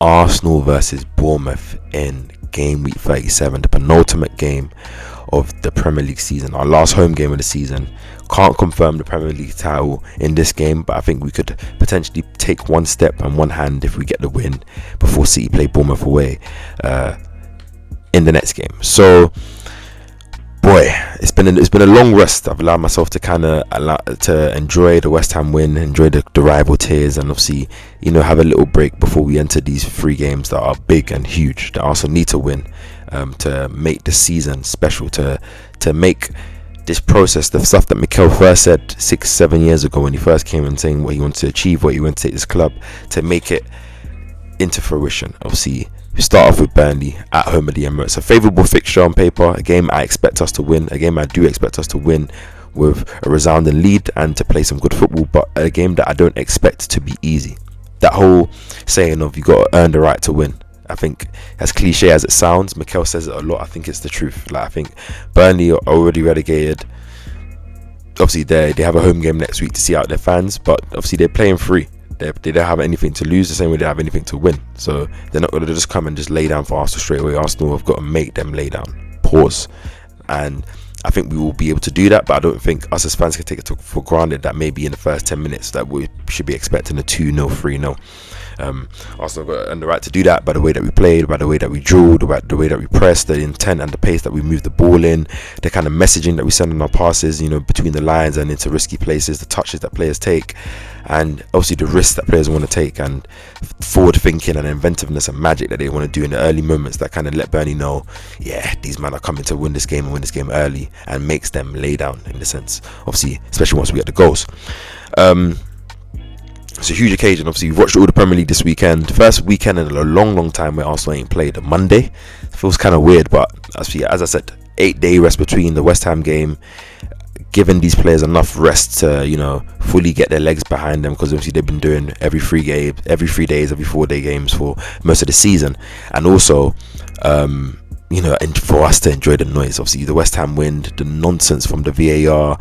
Arsenal versus Bournemouth in game week 37, the penultimate game of the Premier League season, our last home game of the season. Can't confirm the Premier League title in this game, but I think we could potentially take one step and one hand if we get the win before City play Bournemouth away in the next game. So boy, it's been a long rest. I've allowed myself to kind of enjoy the West Ham win, enjoy the rival tears, and obviously, have a little break before we enter these 3 games that are big and huge that Arsenal need to win to make the season special, to make this process, the stuff that Mikel first said 6-7 years ago when he first came and saying what he wanted to achieve, what he wanted to take this club, to make it into fruition. Obviously, we start off with Burnley at home at the Emirates, a favourable fixture on paper, a game I expect us to win, a game I do expect us to win with a resounding lead and to play some good football, but a game that I don't expect to be easy. That whole saying of you got to earn the right to win, I think, as cliche as it sounds, Mikel says it a lot. I think it's the truth. I think Burnley are already relegated. Obviously, they have a home game next week to see out their fans, but obviously they're playing free. They don't have anything to lose the same way they have anything to win. So they're not going to just come and just lay down for Arsenal straight away. Arsenal have got to make them lay down. Pause. And I think we will be able to do that, but I don't think us as fans can take it for granted that maybe in the first 10 minutes that we should be expecting a 2-0, 3-0. Arsenal got the right to do that by the way that we played, by the way that we drilled, by the way that we pressed, the intent and the pace that we moved the ball in, the kind of messaging that we send on our passes, between the lines and into risky places, the touches that players take, and obviously the risks that players want to take, and forward thinking and inventiveness and magic that they want to do in the early moments that kind of let Burnley know, yeah, these men are coming to win this game and win this game early, and makes them lay down in the sense, obviously, especially once we get the goals. It's a huge occasion. Obviously, we've watched all the Premier League this weekend. First weekend in a long time where Arsenal ain't played. A Monday. It feels kind of weird, but actually, as I said, 8-day rest between the West Ham game, giving these players enough rest to, fully get their legs behind them, because obviously they've been doing every 3 days, every 4-day games for most of the season, and also, and for us to enjoy the noise. Obviously, the West Ham win, the nonsense from the VAR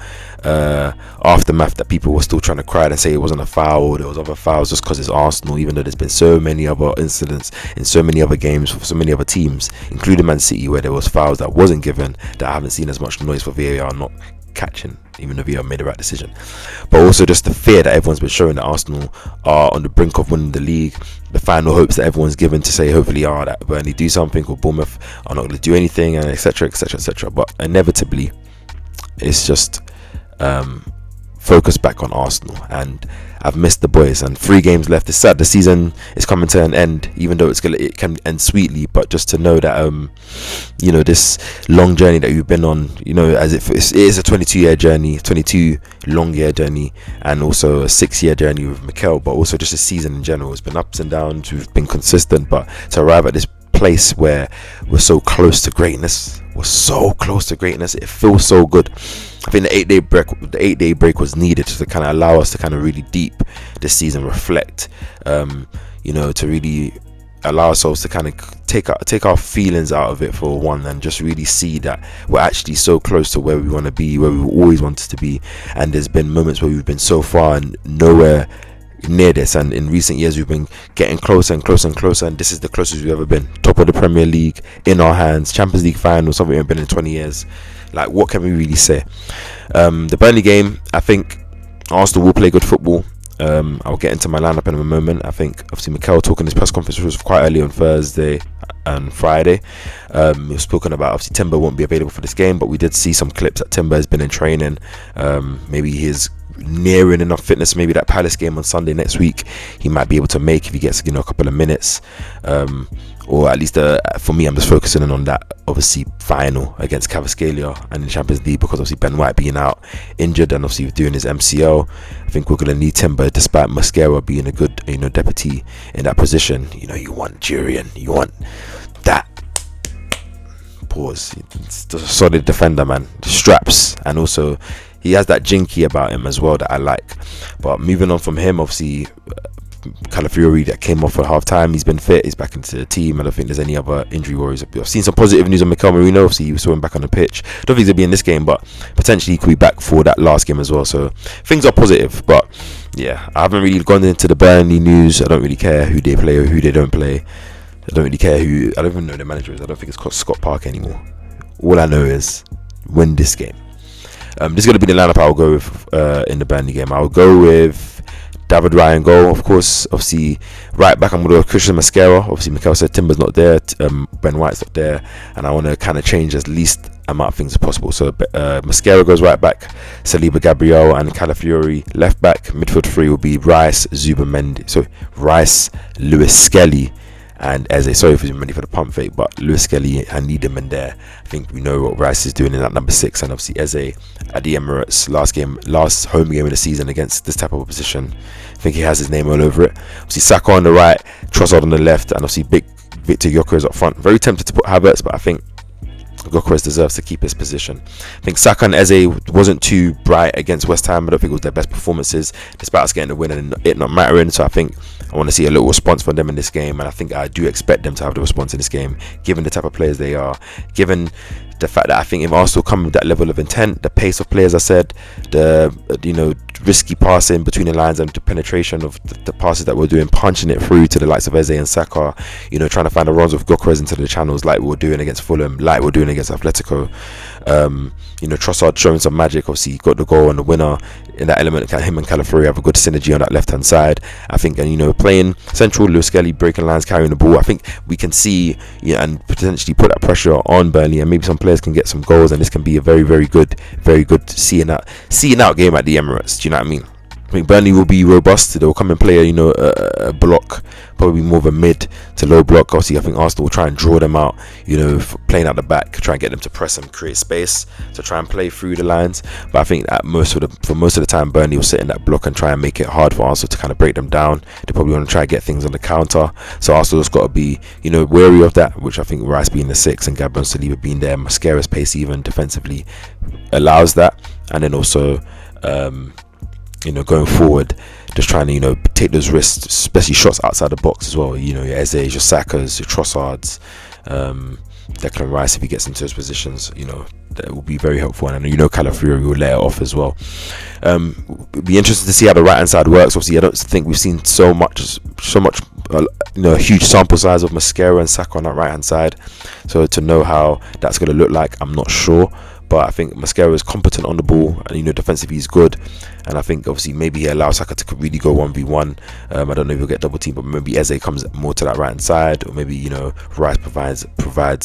aftermath that people were still trying to cry and say it wasn't a foul, there was other fouls just because it's Arsenal, even though there's been so many other incidents in so many other games for so many other teams, including Man City, where there was fouls that wasn't given, that I haven't seen as much noise for VAR not catching, even though VAR made the right decision. But also just the fear that everyone's been showing that Arsenal are on the brink of winning the league, the final hopes that everyone's given to say hopefully that Burnley do something, or Bournemouth are not going to do anything, and etc. But inevitably it's just focus back on Arsenal, and I've missed the boys, and 3 games left. It's sad the season is coming to an end, even though it can end sweetly, but just to know that this long journey that we've been on, as if it is a 22-year journey, 22 long year journey, and also a 6-year journey with Mikel, but also just a season in general. It's been ups and downs, we've been consistent, but to arrive at this place where we're so close to greatness, it feels so good. I think the 8-day break was needed to kind of allow us to kind of really deep this season, reflect, to really allow ourselves to kind of take our feelings out of it for one, and just really see that we're actually so close to where we want to be, where we always wanted to be. And there's been moments where we've been so far and nowhere near this, and in recent years we've been getting closer and closer and closer, and this is the closest we've ever been. Top of the Premier League in our hands, Champions League final, something we haven't been in 20 years. Like, what can we really say? The Burnley game, I think Arsenal will play good football. I'll get into my lineup in a moment. I think obviously Mikel talking his press conference was quite early on Thursday and Friday. He was spoken about obviously Timber won't be available for this game, but we did see some clips that Timber has been in training. Maybe he's nearing enough fitness. Maybe that Palace game on Sunday next week he might be able to make if he gets a couple of minutes, or at least for me, I'm just focusing on that obviously final against Cavascalia and in Champions League, because obviously Ben White being out injured and obviously doing his MCL. I think we're going to need Timber, despite Mosquera being a good deputy in that position. You want Jurian, you want that pause, it's a solid defender, man, straps, and also he has that jinky about him as well that I like. But moving on from him, obviously Calafiori that came off at half time. He's been fit. He's back into the team. I don't think there's any other injury worries. I've seen some positive news on Mikel Merino. Obviously, you saw him back on the pitch. Don't think he'll be in this game, but potentially he could be back for that last game as well. So things are positive. But yeah, I haven't really gone into the Burnley news. I don't really care who they play or who they don't play. I don't really care who. I don't even know the manager is. I don't think it's called Scott Park anymore. All I know is win this game. This is going to be the lineup I'll go with in the Burnley game. I'll go with David Ryan goal, of course. Obviously, right back I'm going to go with Christian Mascara. Obviously, Mikel said Timber's not there, Ben White's not there, and I want to kind of change as least amount of things as possible. So Mascara goes right back, Saliba, Gabriel, and Calafiori left back. Midfield three will be Rice, Rice, Lewis Skelly, and Eze. Sorry for Zubimendi for the pump fake, but Lewis Skelly, I need him in there. I think we know what Rice is doing in that number 6, and obviously Eze at the Emirates last home game of the season against this type of opposition. I think he has his name all over it. Obviously Saka on the right, Trossard on the left, and obviously big Victor Gyökeres up front. Very tempted to put Havertz, but I think Gyökeres deserves to keep his position. I think Saka and Eze wasn't too bright against West Ham. I don't think it was their best performances, despite us getting the win and it not mattering. So I think I want to see a little response from them in this game, and I think I do expect them to have the response in this game, given the type of players they are, given the fact that I think if Arsenal come with that level of intent, the pace of players, I said, the risky passing between the lines and the penetration of the passes that we're doing, punching it through to the likes of Eze and Saka, trying to find the runs of Gyökeres into the channels like we were doing against Fulham, like we're doing against Atletico. Trossard showing some magic. Obviously, he got the goal and the winner in that element. Him and Calafiori have a good synergy on that left hand side, I think. And playing central, Lewis Skelly breaking lines, carrying the ball, I think we can see and potentially put that pressure on Burnley, and maybe some players can get some goals, and this can be a very, very good seeing out game at the Emirates. Do you know what I mean? I think Burnley will be robust. They'll come and play a block, probably more of a mid to low block. Obviously, I think Arsenal will try and draw them out, playing out the back, try and get them to press and create space to try and play through the lines. But I think that for most of the time, Burnley will sit in that block and try and make it hard for Arsenal to kind of break them down. They probably want to try and get things on the counter. So Arsenal's got to be, wary of that, which I think Rice being the 6 and Gabriel Saliba being there, Mascara's pace even defensively allows that. And then also, going forward, just trying to take those risks, especially shots outside the box as well. Your Eze's, your Saka's, your Trossard's, Declan Rice, if he gets into those positions, that will be very helpful. And Calafiori will let it off as well. It'll be interesting to see how the right hand side works. Obviously, I don't think we've seen so much a huge sample size of Mascara and Saka on that right hand side, so to know how that's going to look like, I'm not sure. But I think Mascara is competent on the ball, and defensively he's good. And I think obviously maybe he allows Saka to really go 1v1. I don't know if he'll get double team, but maybe Eze comes more to that right hand side, or maybe Rice provides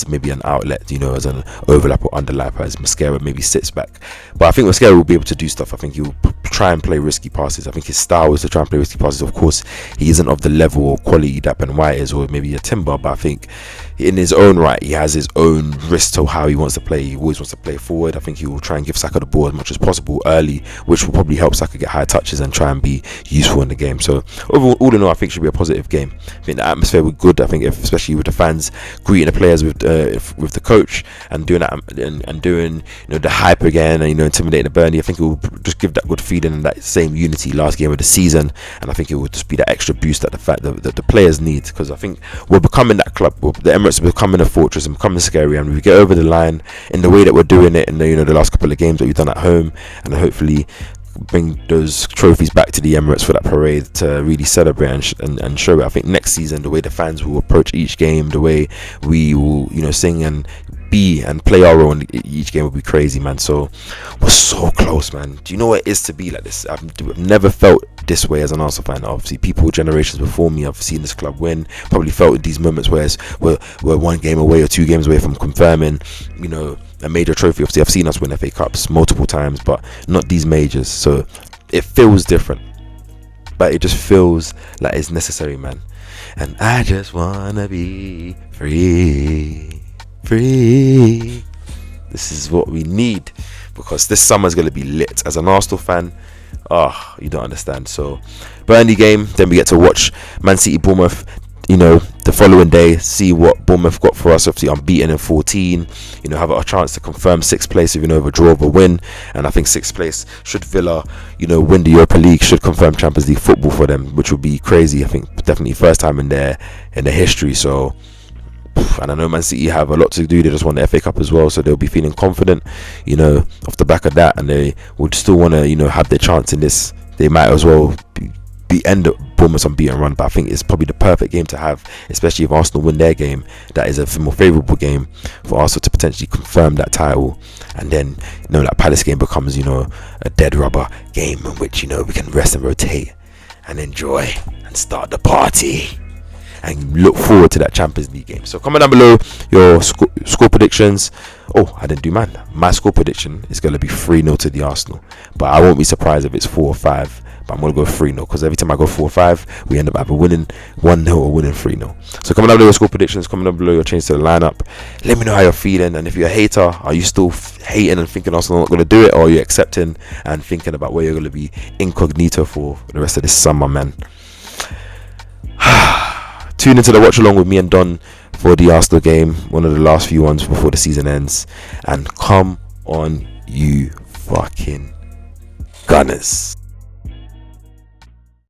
maybe an outlet, as an overlap or underlap as Mascara maybe sits back. But I think Mascara will be able to do stuff. I think he'll try and play risky passes. I think his style is to try and play risky passes. Of course, he isn't of the level or quality that Ben White is, or maybe a Timber, but I think in his own right, he has his own risk to how he wants to play. He always wants to play forward. I think he will try and give Saka the ball as much as possible early, which will probably help Saka get high touches and try and be useful in the game. So overall, all in all, I think it should be a positive game. I think the atmosphere was good. I think especially with the fans greeting the players with the coach and doing that and doing the hype again and intimidating the Burnley, I think it will just give that good feeling and that same unity last game of the season. And I think it will just be that extra boost that the players need, because I think we're becoming that club. The Emirates are becoming a fortress and becoming scary, and we get over the line in the way that we're doing it in the last couple of games that we've done at home, and hopefully bring those trophies back to the Emirates for that parade to really celebrate and show it. I think next season, the way the fans will approach each game, the way we will sing and be and play our role in each game will be crazy, man. So we're so close, man. Do you know what it is to be like this? I've never felt this way as an Arsenal fan. Obviously, people generations before me, I've seen this club win, probably felt these moments where we're 1 game away or 2 games away from confirming a major trophy. Obviously, I've seen us win FA Cups multiple times, but not these majors. So it feels different, but it just feels like it's necessary, man. And I just wanna be free. This is what we need, because this summer is going to be lit. As an Arsenal fan, you don't understand. So Burnley game, then we get to watch Man City Bournemouth. the following day, see what Bournemouth got for us. Obviously unbeaten in 14, have a chance to confirm 6th place, even over a draw, or a win. And I think 6th place, should Villa win the Europa League, should confirm Champions League football for them, which would be crazy. I think definitely first time in their history. So, and I know Man City have a lot to do. They just won the FA Cup as well, so they'll be feeling confident off the back of that, and they would still want to have their chance in this. They might as well end up Bournemouth's unbeaten run, but I think it's probably the perfect game to have, especially if Arsenal win their game. That is a more favourable game for Arsenal to potentially confirm that title, and then that Palace game becomes a dead rubber game in which we can rest and rotate and enjoy and start the party and look forward to that Champions League game. So comment down below your score predictions. Oh, I didn't do mine. My score prediction is going to be 3-0 to the Arsenal, but I won't be surprised if it's 4 or 5. But I'm going to go 3-0, because every time I go 4 or 5, we end up either winning 1-0 or winning 3-0. So comment down below your score predictions, comment down below your change to the lineup. Let me know how you're feeling, and if you're a hater, are you still hating and thinking Arsenal not going to do it, or are you accepting and thinking about where you're going to be incognito for the rest of this summer, man? Tune into the watch along with me and Don for the Arsenal game, one of the last few ones before the season ends. And come on, you fucking Gunners.